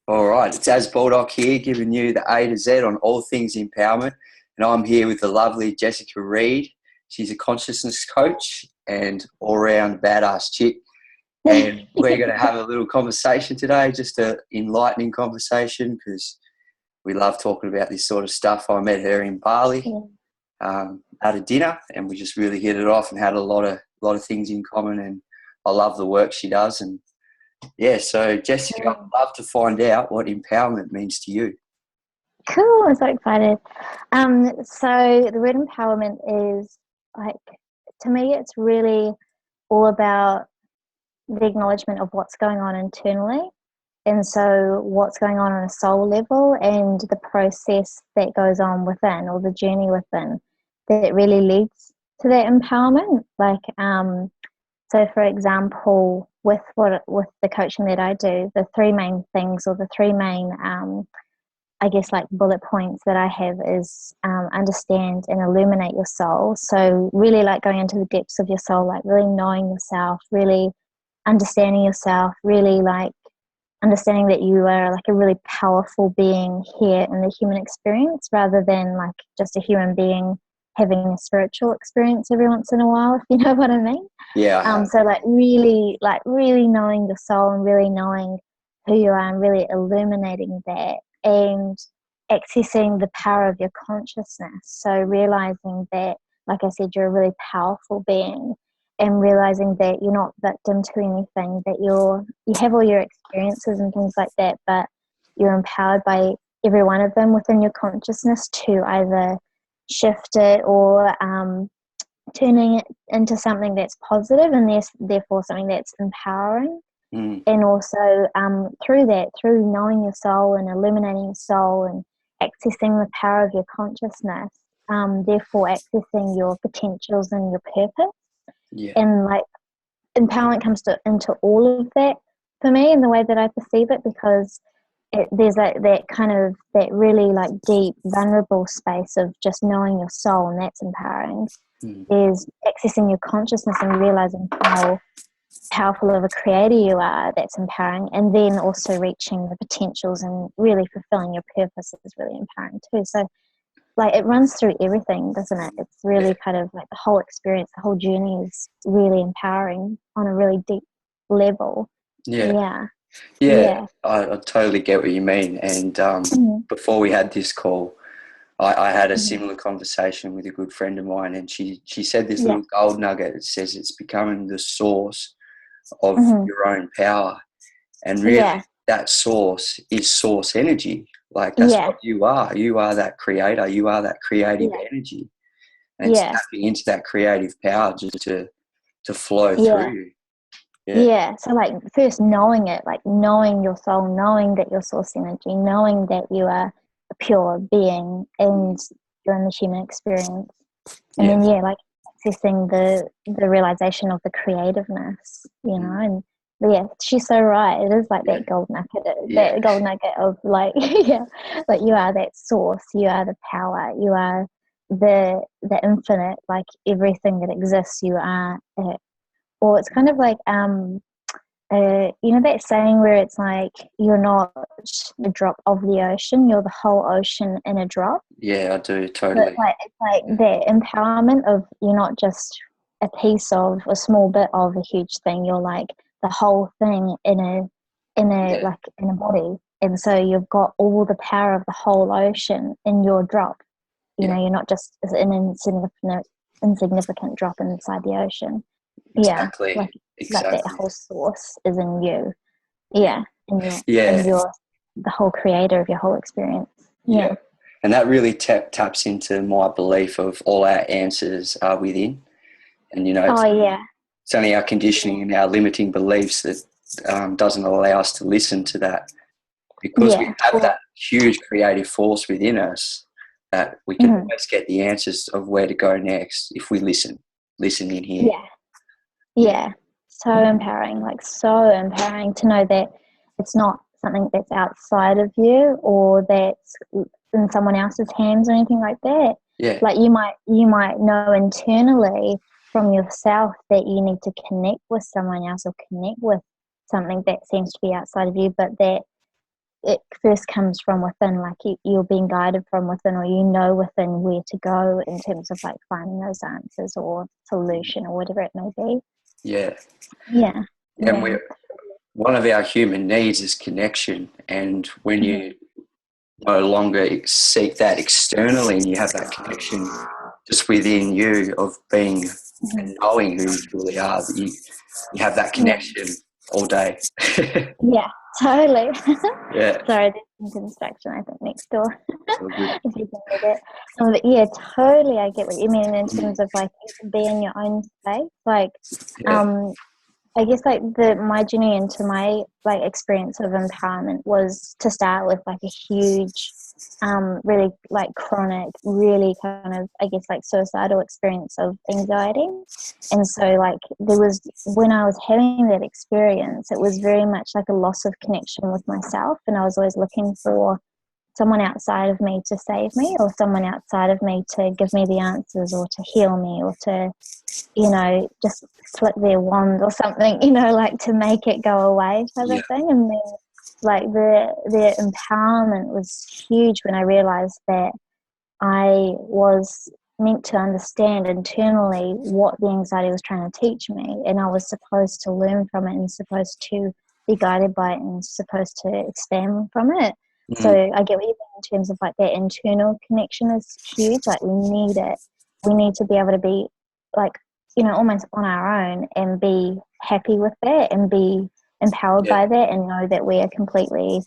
All right, it's Az Baldock here, giving you the A to Z on all things empowerment. And I'm here with the lovely Jessica Reid. She's a consciousness coach and all-round badass chick. And we're going to have a little conversation today, just an enlightening conversation, because we love talking about this sort of stuff. I met her in Bali at a dinner, and we just really hit it off and had a lot of things in common. And I love the work she does. And yeah, so Jessica, I'd love to find out what empowerment means to you. Cool, I'm so excited. So the word empowerment is like, to me, it's really all about the acknowledgement of what's going on internally. And so what's going on a soul level and the process that goes on within, or the journey within, that really leads to that empowerment. So for example, with the coaching that I do, the three main things, or the three main bullet points that I have is understand and illuminate your soul. So really like going into the depths of your soul, like really knowing yourself, really understanding yourself, really like understanding that you are like a really powerful being here in the human experience, rather than like just a human being having a spiritual experience every once in a while, if you know what I mean. Yeah. So really knowing your soul and really knowing who you are and really illuminating that, and accessing the power of your consciousness. So realizing that, like I said, you're a really powerful being, and realizing that you're not victim to anything, that you have all your experiences and things like that, but you're empowered by every one of them within your consciousness to either shift it or turning it into something that's positive, and therefore something that's empowering. And also through knowing your soul and illuminating your soul and accessing the power of your consciousness, therefore accessing your potentials and your purpose. Yeah. And like empowerment comes into all of that for me, in the way that I perceive it, because there's that really like deep, vulnerable space of just knowing your soul, and that's empowering. There's accessing your consciousness and realizing how powerful of a creator you are, that's empowering. And then also reaching the potentials and really fulfilling your purpose is really empowering too. So like it runs through everything, doesn't it? It's really kind of like the whole experience, the whole journey is really empowering on a really deep level. Yeah. I totally get what you mean. And before we had this call, I had a similar conversation with a good friend of mine, and she said this little gold nugget. It says it's becoming the source of your own power, and really that source is source energy. Like that's what you are. You are that creator. You are that creative energy, and it's tapping into that creative power just to flow through you. So like first knowing it, like knowing your soul, knowing that you're source energy, knowing that you are a pure being and you're in the human experience, and then like accessing the realization of the creativeness, you know. And she's so right, it is like that gold nugget, that gold nugget of like like you are that source, you are the power, you are the infinite, like everything that exists, you are it. Or it's kind of like you know that saying where it's like you're not a drop of the ocean, you're the whole ocean in a drop. Yeah, I do, totally. So it's like the empowerment of you're not just a piece of a small bit of a huge thing, you're like the whole thing in a body. And so you've got all the power of the whole ocean in your drop. You know, you're not just an insignificant drop inside the ocean. Exactly. Like that whole source is in you. And Yeah. you're the whole creator of your whole experience. Yeah. And that really taps into my belief of all our answers are within. And, you know, it's only our conditioning and our limiting beliefs that doesn't allow us to listen to that, because we have that huge creative force within us that we can always get the answers of where to go next if we listen in here. So empowering, like so empowering to know that it's not something that's outside of you or that's in someone else's hands or anything like that. Like you might know internally from yourself that you need to connect with someone else or connect with something that seems to be outside of you, but that it first comes from within, like you're being guided from within, or you know within where to go in terms of like finding those answers or solution or whatever it may be. Yeah. Yeah. And Yeah. one of our human needs is connection. And when you no longer seek that externally and you have that connection just within you of being and knowing who you truly are, that you have that connection all day. Yeah, totally. Yeah. Sorry, there's some construction, I think, next door. So good. If you can hear it. But yeah, totally, I get what you mean in terms of like you can be in your own space. Like, Yeah. I guess like my journey into my like experience of empowerment was to start with like a huge, really like chronic, really kind of, I guess, like suicidal experience of anxiety. And so like there was, when I was having that experience, it was very much like a loss of connection with myself, and I was always looking for someone outside of me to save me, or someone outside of me to give me the answers, or to heal me, or to, you know, just flip their wand or something, you know, like to make it go away type of thing. And then like the empowerment was huge when I realized that I was meant to understand internally what the anxiety was trying to teach me, and I was supposed to learn from it and supposed to be guided by it and supposed to expand from it. So I get what you mean in terms of like that internal connection is huge. Like we need it. We need to be able to be like, you know, almost on our own and be happy with that and be empowered by that and know that we are completely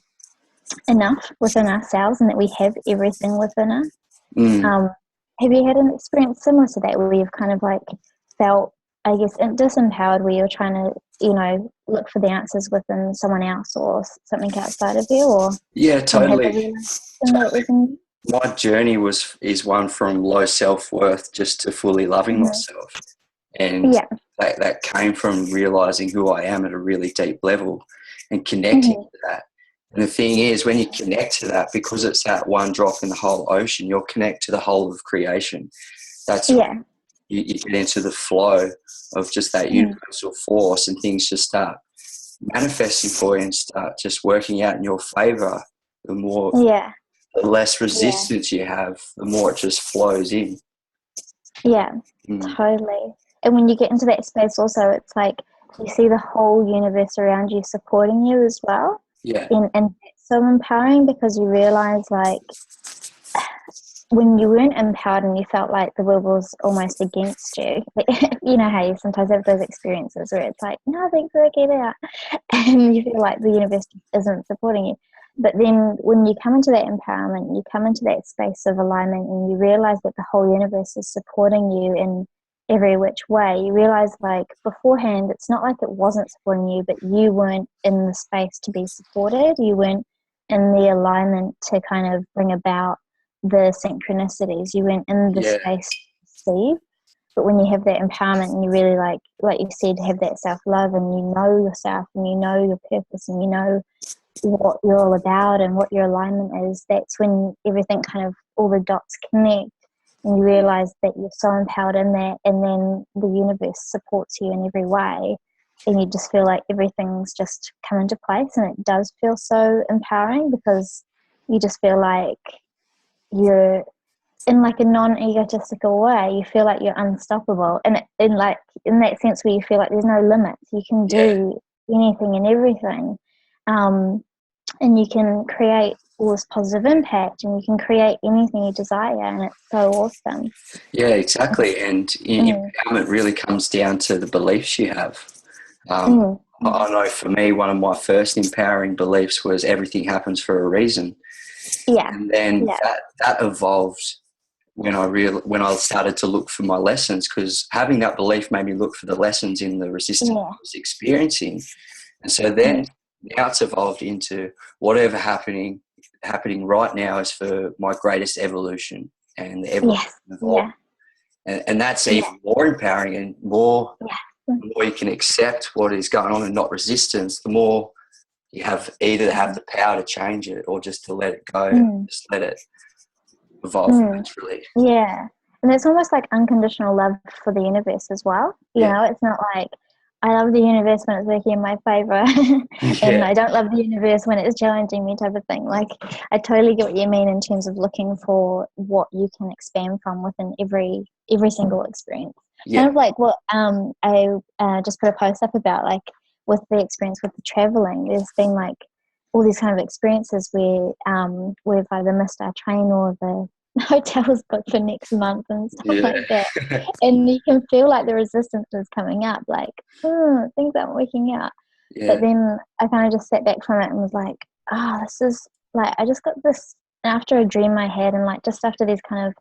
enough within ourselves and that we have everything within us. Have you had an experience similar to that where you've kind of like felt, I guess, disempowered, where you're trying to, you know, look for the answers within someone else or something outside of you? Or Yeah, totally. totally. My journey is one from low self-worth just to fully loving myself. And that came from realizing who I am at a really deep level and connecting to that. And the thing is, when you connect to that, because it's that one drop in the whole ocean, you'll connect to the whole of creation. That's when you get into the flow of just that universal force, and things just start manifesting for you and start just working out in your favor. The less resistance you have, the more it just flows in. Yeah, totally. And when you get into that space also, it's like you see the whole universe around you supporting you as well. Yeah. And it's so empowering, because you realize like when you weren't empowered and you felt like the world was almost against you, you know how you sometimes have those experiences where it's like, nothing's working out, and you feel like the universe isn't supporting you. But then when you come into that empowerment, you come into that space of alignment, and you realize that the whole universe is supporting you in every which way, you realize like beforehand, it's not like it wasn't supporting you, but you weren't in the space to be supported. You weren't in the alignment to kind of bring about the synchronicities. You weren't in the space to receive. But when you have that empowerment and you really like you said, have that self-love, and you know yourself and you know your purpose and you know what you're all about and what your alignment is, that's when everything kind of, all the dots connect, and you realize that you're so empowered in that, and then the universe supports you in every way, and you just feel like everything's just come into place. And it does feel so empowering, because you just feel like you're in like a non-egotistical way, you feel like you're unstoppable, and in that sense where you feel like there's no limits, you can do anything and everything, and you can create all this positive impact, and you can create anything you desire, and it's so awesome. Yeah, exactly. And empowerment really comes down to the beliefs you have. I know for me, one of my first empowering beliefs was everything happens for a reason. And then that evolved when I started to look for my lessons, because having that belief made me look for the lessons in the resistance I was experiencing. And so then now it's evolved into whatever happening right now is for my greatest evolution and the evolution of all. And that's even more empowering, and the more you can accept what is going on and not resistance, the more you have either have the power to change it or just to let it go, just let it evolve naturally. Yeah. And it's almost like unconditional love for the universe as well. You know, it's not like I love the universe when it's working in my favor, and Yeah, I don't love the universe when it's challenging me, type of thing. Like, I totally get what you mean in terms of looking for what you can expand from within every single experience. Kind yeah, of like what I just put a post up about, like with the experience with the traveling. There's been like all these kind of experiences where we've either missed our train or the hotel's booked for next month and stuff yeah, like that, and you can feel like the resistance is coming up, like, oh, things aren't working out. But yeah, then I kind of just sat back from it and was like, this is like, I just got this, after a dream I had, and like just after these kind of,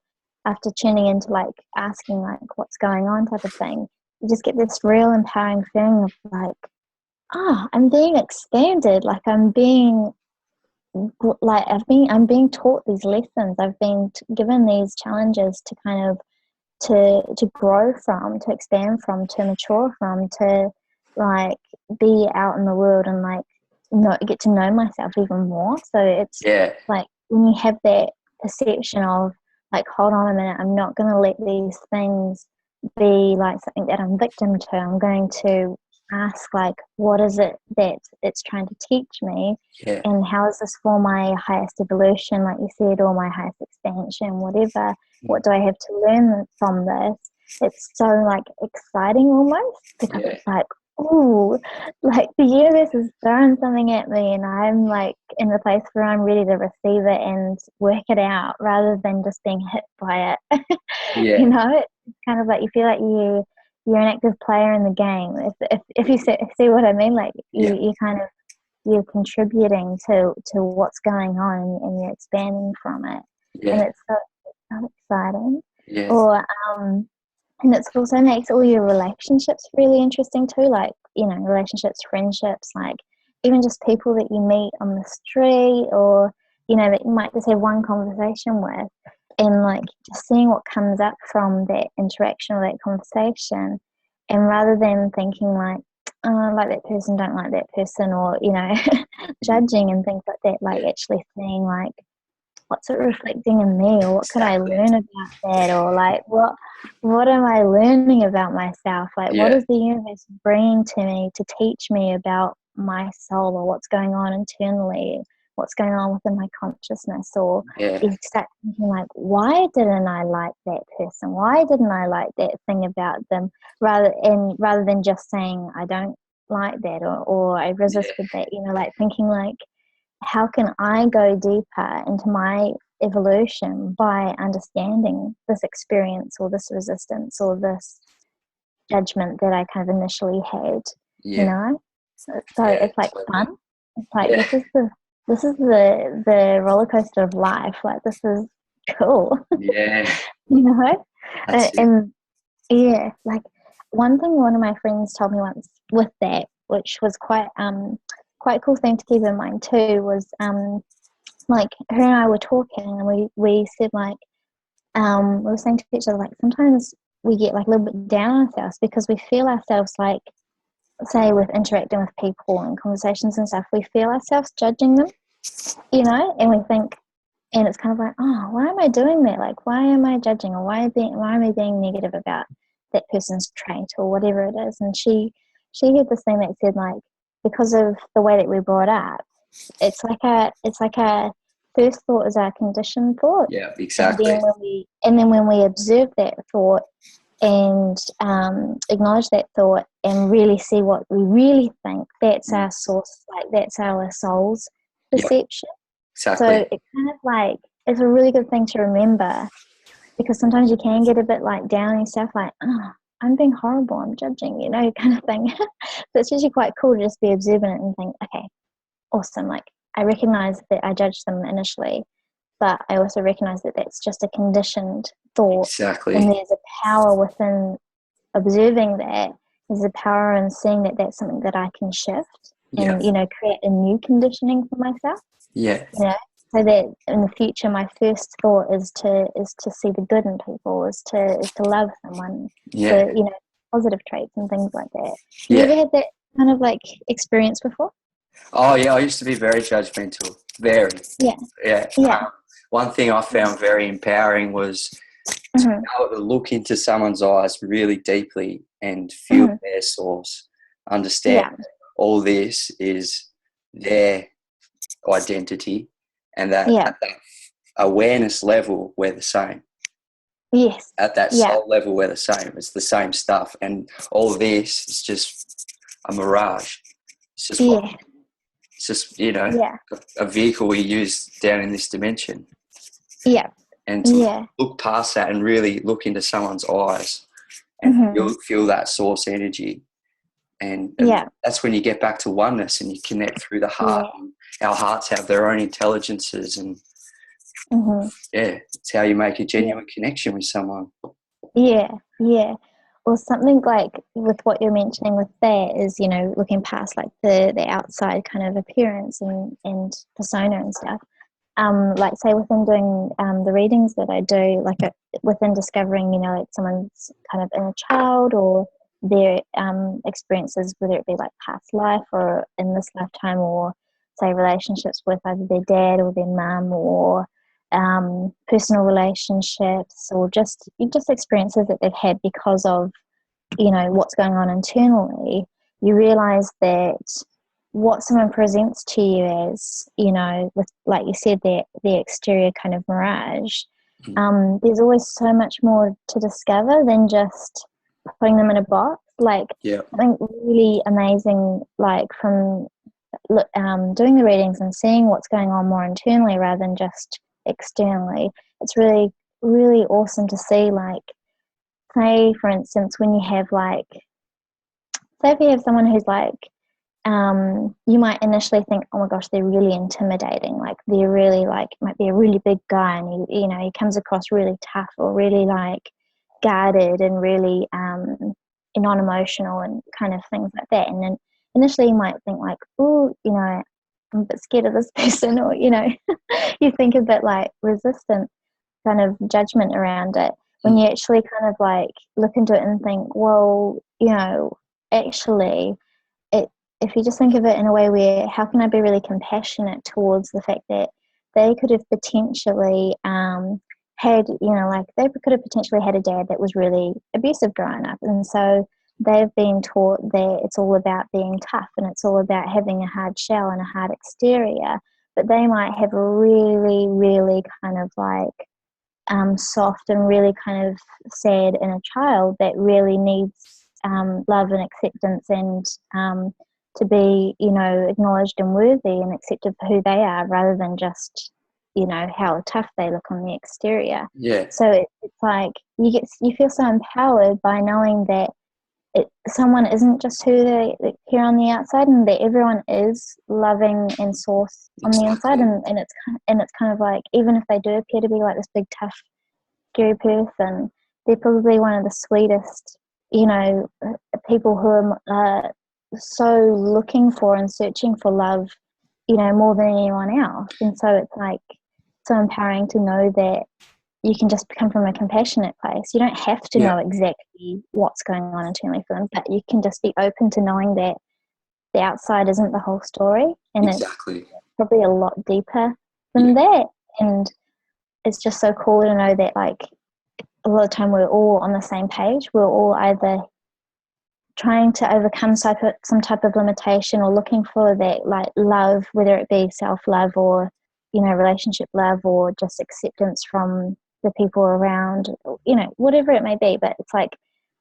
after tuning into like asking like what's going on type of thing, you just get this real empowering feeling of like, I'm being expanded, like I'm being taught these lessons. I've been given these challenges to kind of to grow from, to expand from, to mature from, to like be out in the world and like get to know myself even more. So it's yeah, like when you have that perception of like, hold on a minute, I'm not going to let these things be like something that I'm victim to. I'm going to ask like, what is it that it's trying to teach me, yeah, and how is this for my highest evolution, like you said, or my highest expansion, whatever. What do I have to learn from this? It's so like exciting almost, because yeah, it's like, ooh, like the universe is throwing something at me, and I'm like in the place where I'm ready to receive it and work it out rather than just being hit by it. yeah, You know, it's kind of like you feel like you're an active player in the game. If you see what I mean, like yeah, you kind of, you're contributing to what's going on, and you're expanding from it, and yeah, it's so exciting. yeah, Or and it also makes all your relationships really interesting too, like, you know, relationships, friendships, like even just people that you meet on the street, or, you know, that you might just have one conversation with, and like just seeing what comes up from that interaction or that conversation. And rather than thinking like that person, don't like that person, or, you know, judging and things like that, like yeah, actually seeing like, what's it reflecting in me, or what could I exactly. learn about that, or like what am I learning about myself, like what Yeah, is the universe bringing to me to teach me about my soul, or what's going on internally, what's going on within my consciousness. Or yeah, you start thinking like, why didn't I like that person, why didn't I like that thing about them, rather than just saying I don't like that, or I yeah, resisted that, you know, like thinking like, how can I go deeper into my evolution by understanding this experience, or this resistance, or this judgment that I kind of initially had, you yeah, know? So yeah, it's like totally. fun. It's like, Yeah, this is the roller coaster of life. Like, this is cool, yeah, you know? that's it. And yeah, like one thing one of my friends told me once with that, which was quite a cool thing to keep in mind too, was like her and I were talking, and we said like, we were saying to each other like, sometimes we get like a little bit down on ourselves because we feel ourselves like, say with interacting with people and conversations and stuff, we feel ourselves judging them, you know, and we think, and it's kind of like, oh, why am I doing that? Like, why am I judging, or why am I being negative about that person's trait or whatever it is? And she had this thing that said like, because of the way that we're brought up, it's like a first thought is our conditioned thought, Yeah, and exactly. then when we observe that thought and acknowledge that thought and really see what we really think, that's Mm. our source, like that's our soul's Yeah, perception. So exactly. it kind of like, it's a really good thing to remember, because sometimes you can get a bit like down on yourself, like, oh, I'm being horrible, I'm judging, you know, kind of thing. So it's actually quite cool to just be observant and think, okay, awesome. Like, I recognize that I judged them initially, but I also recognize that that's just a conditioned thought, and Exactly. there's a power within observing that. There's a power in seeing that that's something that I can shift Yeah, and, you know, create a new conditioning for myself, yeah, you know, so that in the future my first thought is to see the good in people, is to love someone, yeah, to, you know, positive traits and things like that. Have you yeah. ever had that kind of like experience before? Oh, yeah, I used to be very judgmental. Very. Yeah, Yeah. yeah. One thing I found very empowering was to Mm-hmm, be able to look into someone's eyes really deeply and feel mm-hmm, their source. understand Yeah. all this is their identity, and that Yeah. at that awareness level, we're the same. Yes. At that Yeah. soul level, we're the same. It's the same stuff. And all this is just a mirage. It's just what, Yeah. it's just, you know, Yeah. a vehicle we use down in this dimension. Yeah. And to Yeah. look past that and really look into someone's eyes and Mm-hmm. feel that source energy. And Yeah. that's when you get back to oneness and you connect through the heart. Yeah. And our hearts have their own intelligences, and Mm-hmm. yeah, it's how you make a Yeah. genuine connection with someone. Yeah. Yeah. Or something like with what you're mentioning with that is, you know, looking past like the outside kind of appearance and persona and stuff. Like say within doing the readings that I do, like within discovering, you know, like someone's kind of inner child or their experiences, whether it be like past life or in this lifetime, or say relationships with either their dad or their mum, or personal relationships, or just experiences that they've had because of, you know, what's going on internally. You realize that what someone presents to you as, you know, with, like you said, the exterior kind of mirage, there's always so much more to discover than just putting them in a box. Like, Yeah. I think really amazing, like from doing the readings and seeing what's going on more internally rather than just externally. It's really, really awesome to see, like, say, for instance, when you have like, say if you have someone who's like, you might initially think, oh my gosh, they're really intimidating. Like they're really like, might be a really big guy, and he, you know, he comes across really tough or really like guarded and really non-emotional and kind of things like that. And then initially you might think like, oh, you know, I'm a bit scared of this person, or, you know, you think a bit like resistant kind of judgment around it. When you actually kind of like look into it and think, well, you know, actually, if you just think of it in a way where, how can I be really compassionate towards the fact that they could have potentially had, you know, like they could have potentially had a dad that was really abusive growing up, and so they've been taught that it's all about being tough and it's all about having a hard shell and a hard exterior, but they might have a really, really kind of like soft and really kind of sad inner child that really needs love and acceptance, and to be, you know, acknowledged and worthy and accepted for who they are, rather than just, you know, how tough they look on the exterior. Yeah. So it's like you feel so empowered by knowing that someone isn't just who they appear on the outside, and that everyone is loving and source on the inside, and it's kind of like, even if they do appear to be like this big tough scary person, they're probably one of the sweetest, you know, people who are so looking for and searching for love, you know, more than anyone else. And so it's like so empowering to know that you can just come from a compassionate place. You don't have to know exactly what's going on internally for them, but you can just be open to knowing that the outside isn't the whole story, and it's probably a lot deeper than that. And it's just so cool to know that, like, a lot of the time we're all on the same page. We're all either trying to overcome some type of limitation, or looking for that, like, love, whether it be self-love or, you know, relationship love, or just acceptance from the people around, you know, whatever it may be. But it's like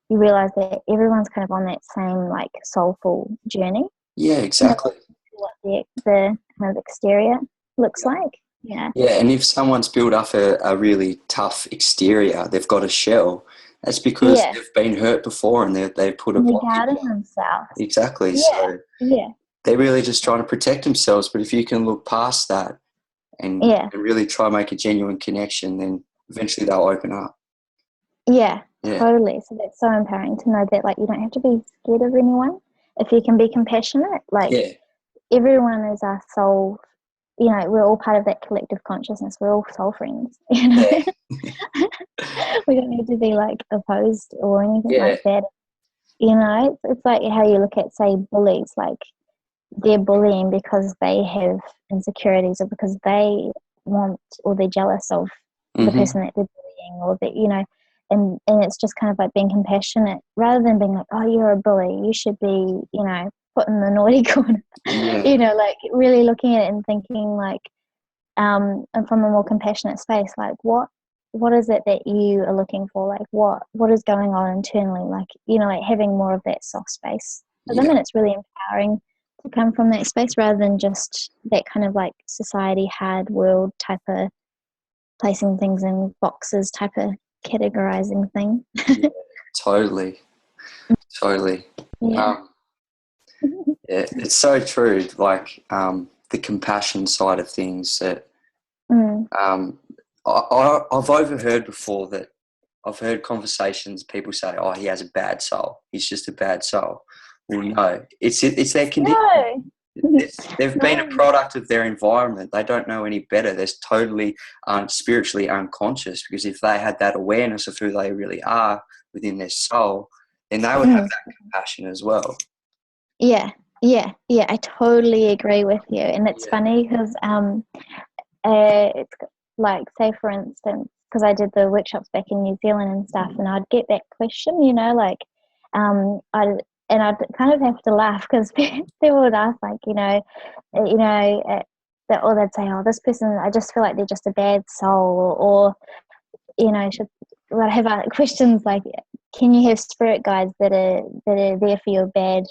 you realize that everyone's kind of on that same, like, soulful journey. Yeah, exactly. What the kind of exterior looks like. Yeah. Yeah, and if someone's built up a really tough exterior, they've got a shell. That's because they've been hurt before, and they've put a They're blockage guarding on. themselves. Exactly. Yeah. So Yeah. they're really just trying to protect themselves. But if you can look past that and really try and make a genuine connection, then eventually they'll open up. Yeah, totally. So that's so empowering to know that, like, you don't have to be scared of anyone if you can be compassionate. Like, everyone is our soul. You know, we're all part of that collective consciousness. We're all soul friends. You know, we don't need to be like opposed or anything like that. You know, it's like how you look at, say, bullies. Like, they're bullying because they have insecurities, or because they want, or they're jealous of the person that they're bullying, or that, you know. and it's just kind of like being compassionate rather than being like, oh, you're a bully, you should be, you know, put in the naughty corner. Yeah. You know, like really looking at it and thinking like, and from a more compassionate space, like what is it that you are looking for? Like what is going on internally? Like, you know, like having more of that soft space. Because I mean, it's really empowering to come from that space rather than just that kind of like society hard world type of placing things in boxes type of categorizing thing. Yeah, totally. Yeah. Yeah, it's so true. Like the compassion side of things that I've overheard before, that I've heard conversations, people say, oh, he has a bad soul, he's just a bad soul. Well, no, it's their condition. No. They've been a No. product of their environment. They don't know any better. They're totally spiritually unconscious, because if they had that awareness of who they really are within their soul, then they would have that compassion as well. Yeah, I totally agree with you. And it's funny because it's like, say for instance, because I did the workshops back in New Zealand and stuff, and I'd get that question, you know, like I'd kind of have to laugh because people would ask, like, or they'd say, oh, this person, I just feel like they're just a bad soul, or you know, I'd have questions like, can you have spirit guides that are there for your bad,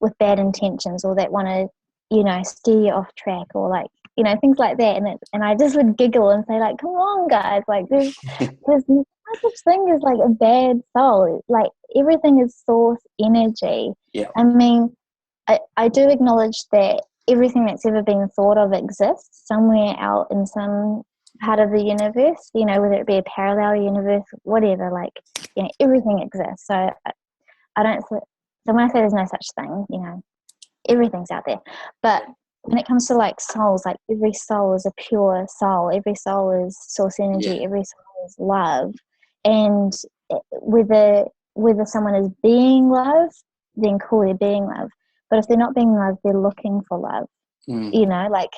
with bad intentions, or that want to, you know, steer you off track, or like, you know, things like that. And I just would giggle and say, like, come on, guys, like there's no such thing as like a bad soul. Like everything is source energy. Yeah. I mean, I do acknowledge that everything that's ever been thought of exists somewhere out in some part of the universe, you know, whether it be a parallel universe, whatever, like, you know, everything exists. So I don't, so when I say there's no such thing, you know, everything's out there. But when it comes to like souls, like every soul is a pure soul, every soul is source energy, every soul is love. And whether someone is being love, then cool, they're being love. But if they're not being love, they're looking for love. You know, like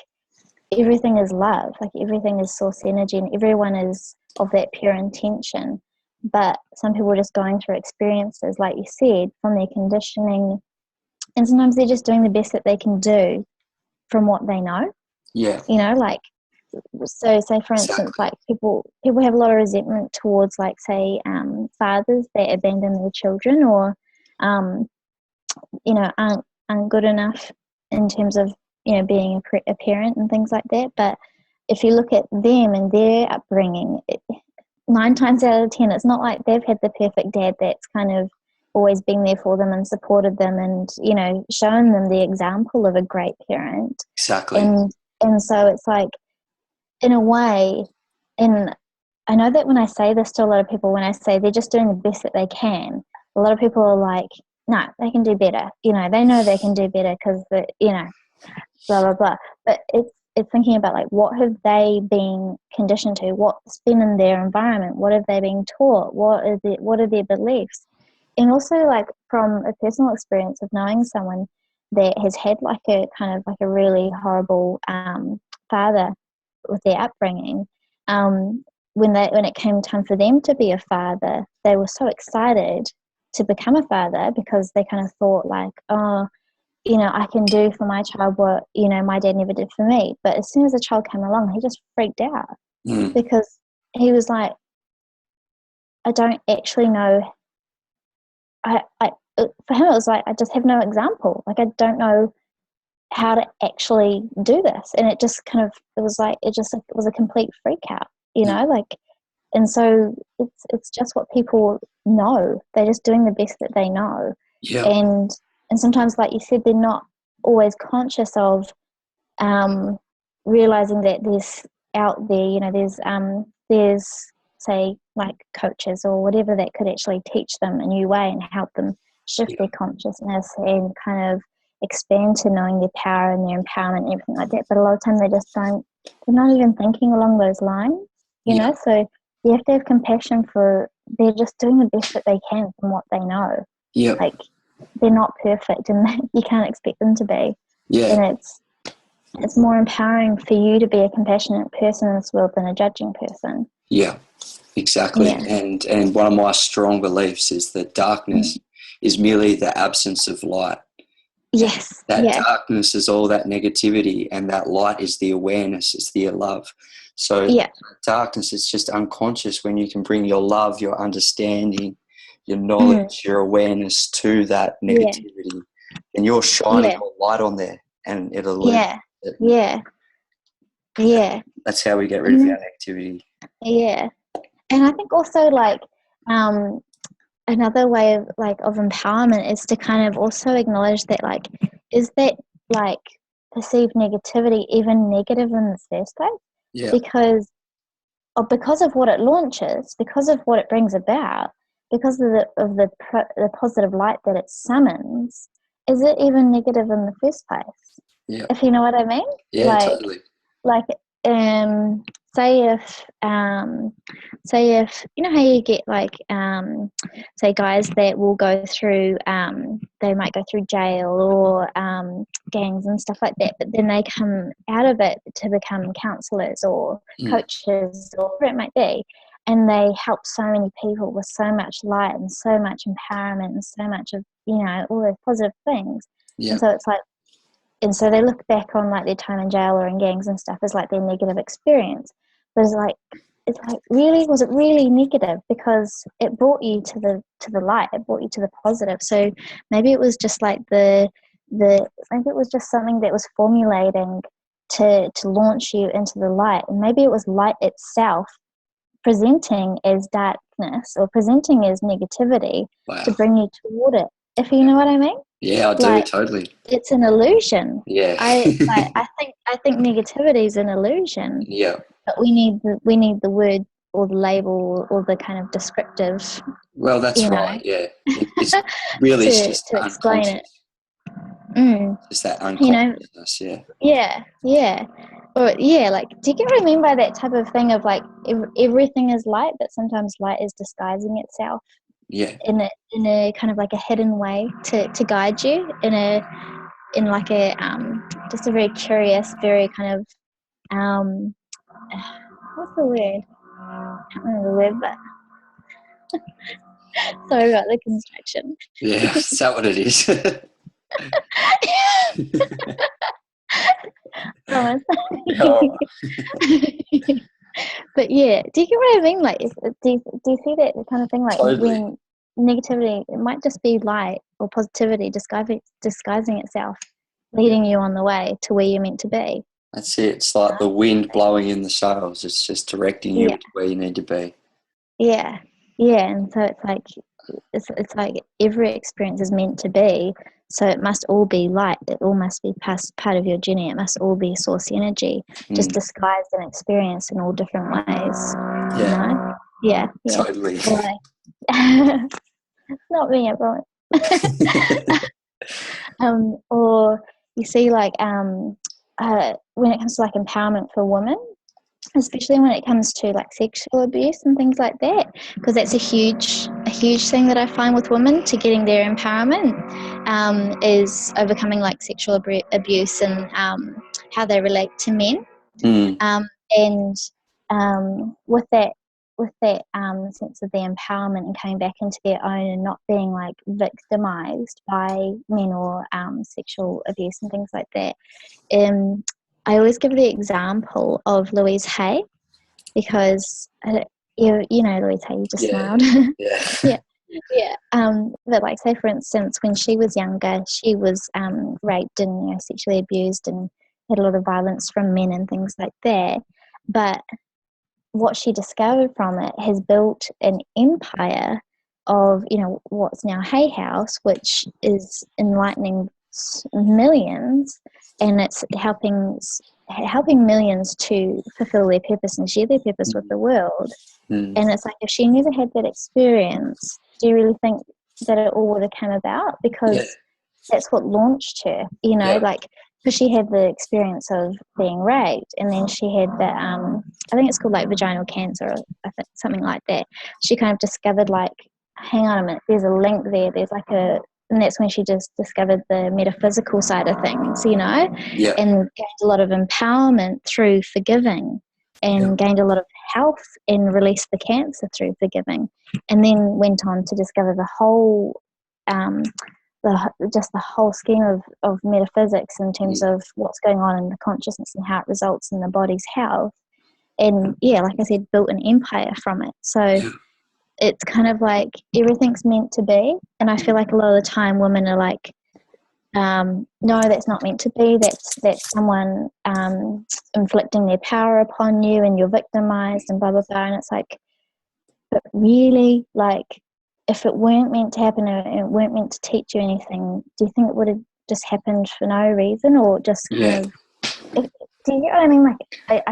everything is love, like everything is source energy, and everyone is of that pure intention. But some people are just going through experiences, like you said, from their conditioning, and sometimes they're just doing the best that they can do from what they know. Yeah. You know, like, so say for instance, like people have a lot of resentment towards, like, say, fathers that abandon their children, or you know, aren't good enough in terms of, you know, being a parent and things like that. But if you look at them and their upbringing, 9 times out of 10, it's not like they've had the perfect dad that's kind of always been there for them and supported them and, you know, shown them the example of a great parent. Exactly. And so it's like, in a way, and I know that when I say this to a lot of people, when I say they're just doing the best that they can, a lot of people are like, no, they can do better. You know, they know they can do better because, you know, blah, blah, blah. But it's thinking about, like, what have they been conditioned to? What's been in their environment? What have they been taught? What are their beliefs? And also, like, from a personal experience of knowing someone that has had like a kind of like a really horrible father with their upbringing, when it came time for them to be a father, they were so excited to become a father because they kind of thought, like, oh, you know, I can do for my child what, you know, my dad never did for me. But as soon as the child came along, he just freaked out because he was like, I don't actually know. For him, it was like, I just have no example. Like, I don't know how to actually do this. And it just kind of, it was a complete freak out, you know, like, and so it's just what people know. They're just doing the best that they know. Yeah. And sometimes, like you said, they're not always conscious of realizing that there's out there, you know, there's say like coaches or whatever that could actually teach them a new way and help them shift their consciousness and kind of expand to knowing their power and their empowerment and everything like that. But a lot of times they're not even thinking along those lines, you know. So you have to have compassion for, they're just doing the best that they can from what they know. Like, they're not perfect, and you can't expect them to be. And it's more empowering for you to be a compassionate person in this world than a judging person. Exactly. Yeah. And one of my strong beliefs is that darkness is merely the absence of light. And Yes. that Yeah. darkness is all that negativity, and that light is the awareness, it's the love. So Yeah. darkness is just unconscious when you can bring your love, your understanding, your Mm. knowledge, your awareness to that Yeah. negativity. And you're shining Yeah. your light on there, and it illuminates Yeah. it. Yeah. Yeah. That's how we get rid of Mm. our negativity. Yeah. And I think also like um another way of like of empowerment is to kind of also acknowledge that like is that like perceived negativity even negative in the first place? Yeah. Because of what it launches, because of what it brings about, because of the positive light that it summons, is it even negative in the first place? Yeah. If you know what I mean? Yeah, totally. Like um say if say if you know how you get like say guys that will go through they might go through jail or gangs and stuff like that, but then they come out of it to become counselors or coaches or whatever it might be, and they help so many people with so much light and so much empowerment and so much of all those positive things. Yeah. And so it's like, and so they look back on like their time in jail or in gangs and stuff as like their negative experience. But it's like really, was it really negative? Because it brought you to the light, it brought you to the positive. So maybe it was just like maybe it was just something that was formulating to launch you into the light. And maybe it was light itself presenting as darkness or presenting as negativity to bring you toward it. If you know what I mean? Yeah, I do, totally. It's an illusion. Yeah. I think negativity is an illusion. Yeah. But we need the word or the label or the kind of descriptive. Well, that's right. Yeah. It's really it's just to explain it. Just that unconsciousness. Yeah. Yeah. Yeah. Or yeah, like do you get what I mean by that type of thing of like everything is light, but sometimes light is disguising itself. Yeah. In a kind of like a hidden way to guide you in like a just a very curious, very kind of what's the word? I can't remember the word, but sorry about the construction. Yeah, is that what it is? Promise. Oh. But yeah, do you get what I mean? Like, do you see that kind of thing? Like Totally. when negativity, it might just be light or positivity disguising itself, leading you on the way to where you're meant to be. That's it. It's like the wind blowing in the sails. It's just directing you to where you need to be. Yeah, yeah, and so it's like every experience is meant to be. So it must all be light. It all must be part of your journey. It must all be source energy, just disguised and experienced in all different ways. Yeah. Yeah. Totally. It's not me, I promise. Or you see, like when it comes to like empowerment for women, especially when it comes to like sexual abuse and things like that, because that's a huge thing that I find with women to getting their empowerment is overcoming like sexual abuse and how they relate to men, and with that sense of the empowerment and coming back into their own and not being like victimized by men or sexual abuse and things like that. I always give the example of Louise Hay, because you know Louise Hay, you just smiled. Yeah. Yeah. But like, say for instance, when she was younger, she was raped and sexually abused and had a lot of violence from men and things like that. But what she discovered from it has built an empire of what's now Hay House, which is enlightening millions, and it's helping millions to fulfill their purpose and share their purpose with the world. And it's like, if she never had that experience, do you really think that it all would have come about? Because that's what launched her, like, because she had the experience of being raped, and then she had the I think it's called like vaginal cancer, or I think something like that. She kind of discovered, like, hang on a minute, there's a link there. There's like and that's when she just discovered the metaphysical side of things, and gained a lot of empowerment through forgiving, and gained a lot of health and released the cancer through forgiving, and then went on to discover the whole the whole scheme of metaphysics in terms of what's going on in the consciousness and how it results in the body's health. And yeah, like I said, built an empire from it. So it's kind of like everything's meant to be. And I feel like a lot of the time women are like, no, that's not meant to be. That's someone inflicting their power upon you and you're victimized and blah, blah, blah. And it's like, but really, like, if it weren't meant to happen and it weren't meant to teach you anything, do you think it would have just happened for no reason, or just kind of, do you get what I mean? Like,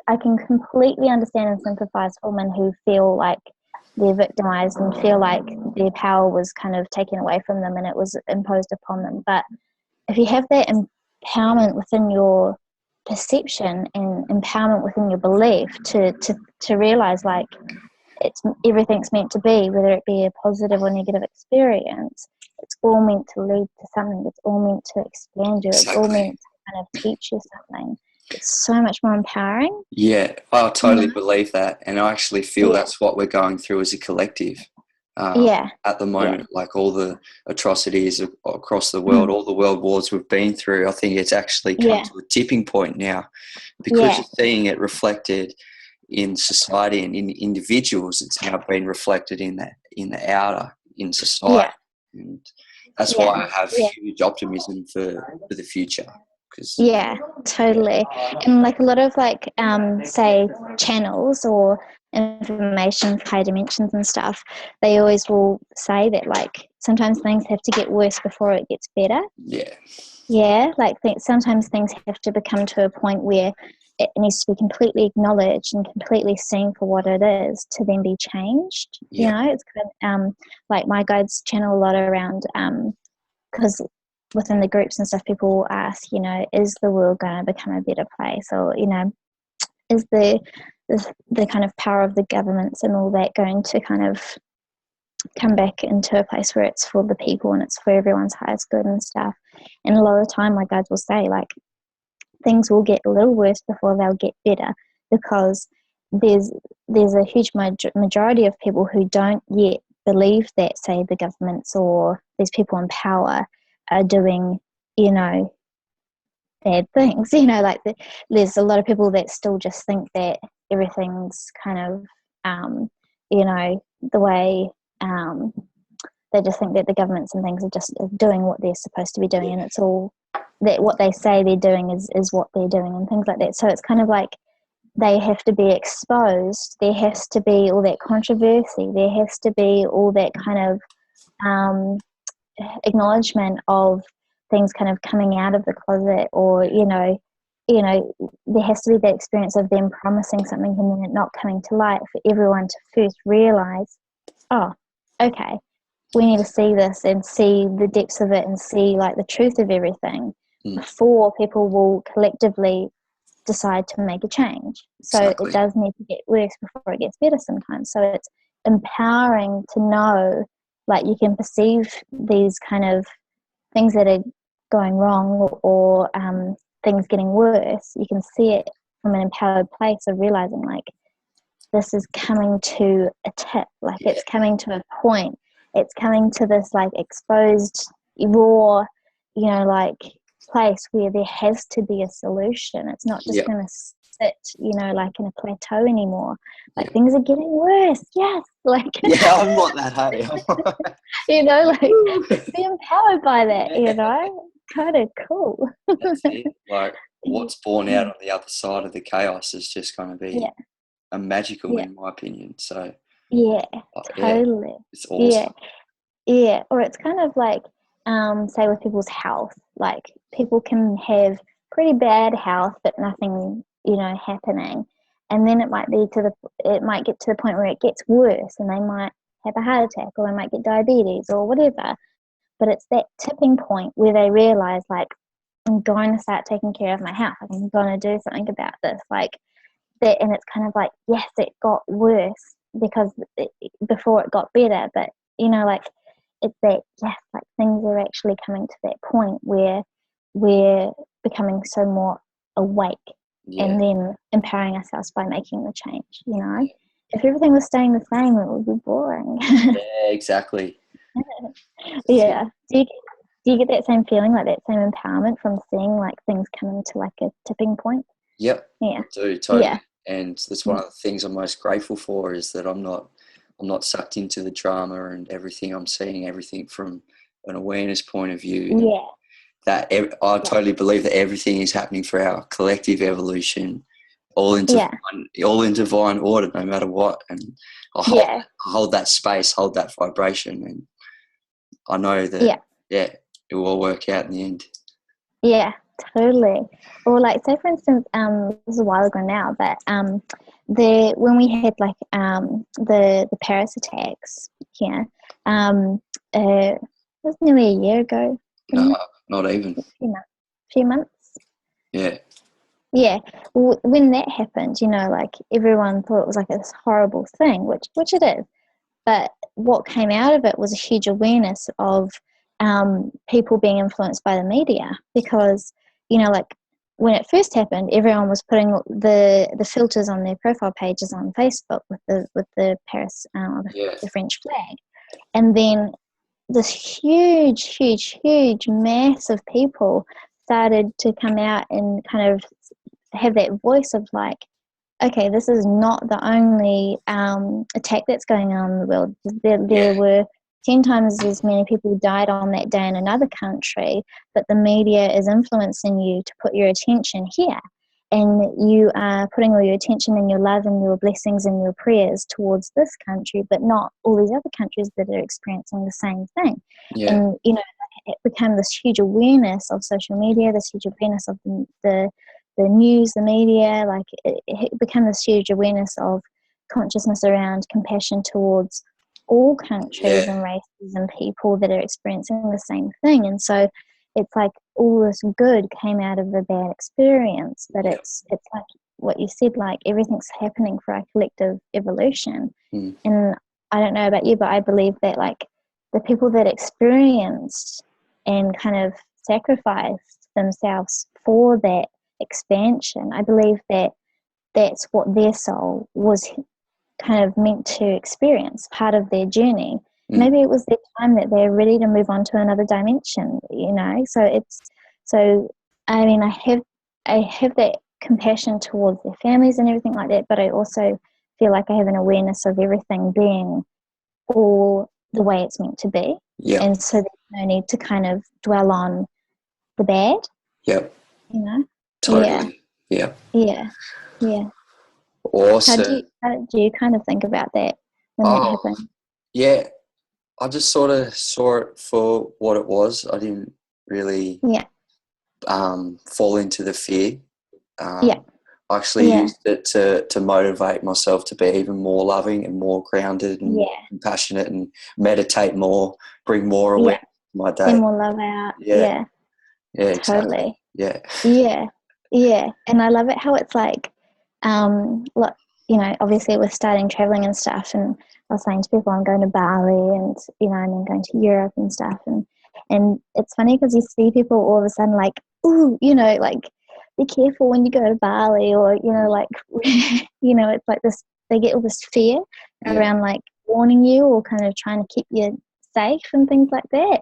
I can completely understand and sympathize for women who feel like they're victimized and feel like their power was kind of taken away from them and it was imposed upon them. But if you have that empowerment within your perception and empowerment within your belief to realize, like, everything's meant to be, whether it be a positive or negative experience, it's all meant to lead to something. It's all meant to expand you. It's all meant to kind of teach you something. It's so much more empowering. Yeah, I totally believe that, and I actually feel that's what we're going through as a collective at the moment. Like all the atrocities across the world, all the world wars we've been through, I think it's actually come to a tipping point now, because you're seeing it reflected in society and in individuals. It's now been reflected in the outer, in society, and that's why I have huge optimism for the future. Yeah, totally. And like a lot of like say channels or information high dimensions and stuff, they always will say that like sometimes things have to get worse before it gets better. Like sometimes things have to become to a point where it needs to be completely acknowledged and completely seen for what it is to then be changed. You know, it's kind of like my guides channel a lot around because within the groups and stuff, people will ask, you know, is the world going to become a better place? Or, you know, is the kind of power of the governments and all that going to kind of come back into a place where it's for the people and it's for everyone's highest good and stuff? And a lot of the time my guides will say, like, things will get a little worse before they'll get better, because there's a huge majority of people who don't yet believe that, say, the governments or these people in power are doing, you know, bad things. You know, like there's a lot of people that still just think that everything's kind of, you know, the way they just think that the governments and things are just doing what they're supposed to be doing, and it's all that what they say they're doing is what they're doing and things like that. So it's kind of like they have to be exposed. There has to be all that controversy. There has to be all that kind of acknowledgement of things kind of coming out of the closet, or you know, there has to be that experience of them promising something and then it not coming to light, for everyone to first realize, oh, okay, we need to see this and see the depths of it and see like the truth of everything before people will collectively decide to make a change. So it does need to get worse before it gets better sometimes. So it's empowering to know, like, you can perceive these kind of things that are going wrong or things getting worse. You can see it from an empowered place of realizing, like, this is coming to a tip, like it's coming to a point, it's coming to this like exposed, raw, you know, like place where there has to be a solution. It's not just going to sit, you know, like in a plateau anymore. Like things are getting worse. Yes, like I'm not that high. you know, like be empowered by that. You know, kind of cool. That's it. Like what's born out on the other side of the chaos is just going to be a magical, in my opinion. So totally. it's awesome. Or it's kind of like say with people's health, like people can have pretty bad health but nothing, you know, happening, and then it might get to the point where it gets worse and they might have a heart attack or they might get diabetes or whatever. But it's that tipping point where they realize, like, I'm going to start taking care of my health, like, I'm going to do something about this, like that. And it's kind of like, yes, it got worse because before it got better, but you know, like it's that, yes, like things are actually coming to that point where we're becoming so more awake, Yeah. and then empowering ourselves by making the change, you know. If everything was staying the same, it would be boring. Yeah, exactly. That's it. Yeah. Do you get that same feeling, like that same empowerment from seeing like things coming to like a tipping point? Yep, Yeah. I do totally. Yeah. And that's one of the things I'm most grateful for, is that I'm not sucked into the drama and everything. I'm seeing everything from an awareness point of view, and Yeah. I Yeah. totally believe that everything is happening for our collective evolution, Yeah. all in divine order, no matter what. And Yeah. I hold that space, hold that vibration, and I know that, Yeah. yeah, it will all work out in the end. Yeah, totally. Or like, say for instance, this is a while ago now, but the when we had like the Paris attacks here, it was nearly a year ago, No, wasn't it? not even. A few months. Few months. Yeah, Yeah. When that happened, you know, like everyone thought it was like this horrible thing, which it is. But what came out of it was a huge awareness of people being influenced by the media, because, you know, like when it first happened, everyone was putting the filters on their profile pages on Facebook with the Paris yeah, the French flag, and then this huge mass of people started to come out and kind of have that voice of like, okay, this is not the only attack that's going on in the world. yeah, There were 10 times as many people died on that day in another country, but the media is influencing you to put your attention here. And you are putting all your attention and your love and your blessings and your prayers towards this country, but not all these other countries that are experiencing the same thing. yeah, And, you know, it became this huge awareness of social media, this huge awareness of the news, the media, like it became this huge awareness of consciousness around compassion towards all countries yeah, and races and people that are experiencing the same thing. And so it's like all this good came out of the bad experience, but yeah. it's like what you said, like everything's happening for our collective evolution. Mm, And I don't know about you, but I believe that like the people that experienced and kind of sacrificed themselves for that expansion, I believe that that's what their soul was kind of meant to experience, part of their journey. mm, Maybe it was their time that they're ready to move on to another dimension, you know. So I mean, I have that compassion towards their families and everything like that, but I also feel like I have an awareness of everything being all the way it's meant to be. yeah, And so there's no need to kind of dwell on the bad, yeah, you know? Yeah, totally. Yeah. yeah, yeah. Awesome. How did you kind of think about that when that Oh, happened? yeah. I just sort of saw it for what it was. I didn't really Yeah, fall into the fear. yeah, I actually yeah, used it to motivate myself to be even more loving and more grounded and more yeah, compassionate, and meditate more, bring more yeah. awareness to my Send day. more love out. Yeah, Yeah, yeah, exactly. totally. Yeah, Yeah, yeah. And I love it how it's like, look, you know, obviously we're starting traveling and stuff, and I was saying to people I'm going to Bali and, you know, and then going to Europe and stuff, and it's funny because you see people all of a sudden like, ooh, you know, like be careful when you go to Bali, or, you know, like you know, it's like this, they get all this fear yeah, around like warning you or kind of trying to keep you safe and things like that.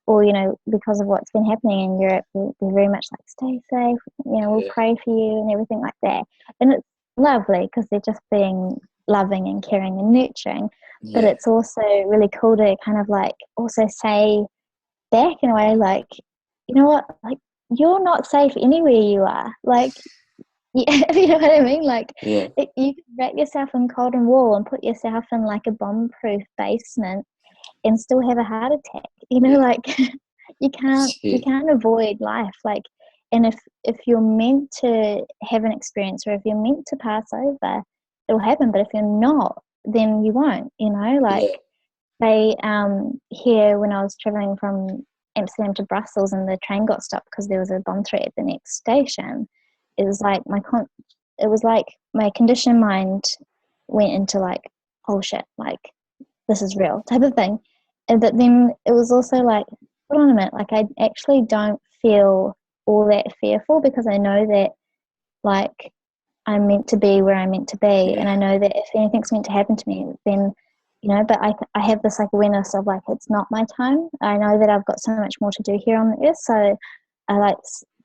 Or, you know, because of what's been happening in Europe, they're very much like, stay safe, you know, we'll yeah, pray for you and everything like that. And it's lovely because they're just being loving and caring and nurturing. But yeah, it's also really cool to kind of like also say back in a way, like, you know what, like, you're not safe anywhere you are. Like, yeah, you know what I mean? Like, yeah, you can wrap yourself in cotton wool and put yourself in like a bomb-proof basement and still have a heart attack. You know, yeah. like you Shit. can't avoid life. Like, and if you're meant to have an experience, or if you're meant to pass over, it'll happen. But if you're not, then you won't. You know, like Yeah, they here when I was traveling from Amsterdam to Brussels and the train got stopped because there was a bomb threat at the next station. It was like it was like my conditioned mind went into like, oh shit, like this is real type of thing. But then it was also like, hold on a minute, like I actually don't feel all that fearful because I know that like I'm meant to be where I'm meant to be, Yeah. and I know that if anything's meant to happen to me, then but I have this like awareness of like it's not my time. I know that I've got so much more to do here on the earth, so I like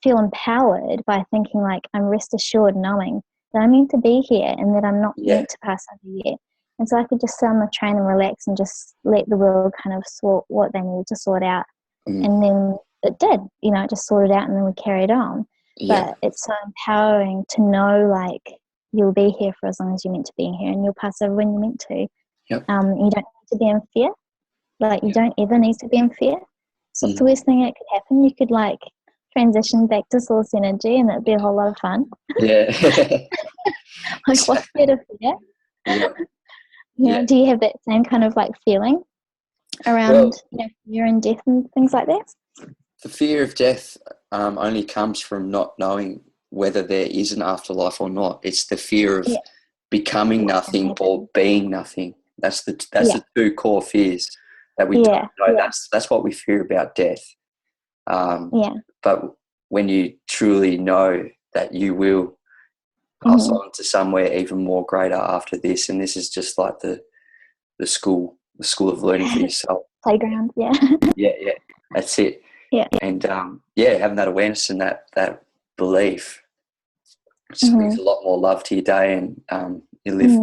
feel empowered by thinking like I'm rest assured knowing that I'm meant to be here and that I'm not Yeah. meant to pass over yet. And so I could just sit on the train and relax and just let the world kind of sort what they needed to sort out. And then it did, it just sorted out and then we carried on. Yeah. But it's so empowering to know like you'll be here for as long as you're meant to be here and you'll pass over when you're meant to. Yep. You don't need to be in fear. Like you don't ever need to be in fear. So it's the worst thing that could happen. You could like transition back to source energy and it'd be a whole lot of fun. Yeah. Like what's there to fear? Yeah. Yeah. Do you have that same kind of like feeling around fear and death and things like that? The fear of death only comes from not knowing whether there is an afterlife or not. It's the fear of becoming nothing or being nothing. That's the two core fears that we don't know. That's what we fear about death. But when you truly know that you will pass on to somewhere even more greater after this, and this is just like the school of learning for yourself. Playground, yeah. Yeah, that's it. Yeah. And having that awareness and that belief just brings a lot more love to your day, and you live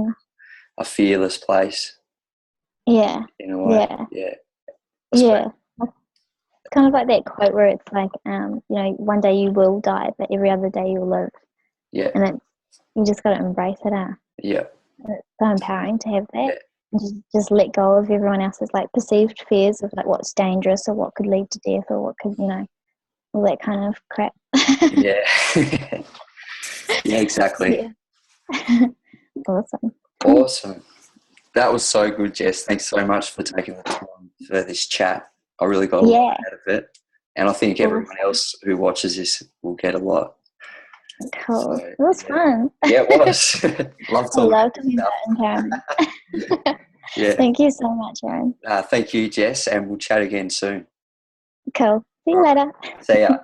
a fearless place. Yeah. In a way. Yeah. Yeah. It's kind of like that quote where it's like, one day you will die, but every other day you'll live. Yeah. And you just got to embrace it, Yeah. And it's so empowering to have that. And just let go of everyone else's like perceived fears of like what's dangerous or what could lead to death or what could, all that kind of crap. Yeah. Yeah, exactly. Yeah. Awesome. That was so good, Jess. Thanks so much for taking the time for this chat. I really got a lot out of it. And I think everyone else who watches this will get a lot. Cool. So, it was fun. Yeah, it was. Love talking. I love talking about empowerment. Yeah. Thank you so much, Aaron. Thank you, Jess, and we'll chat again soon. Cool. See you later. See ya.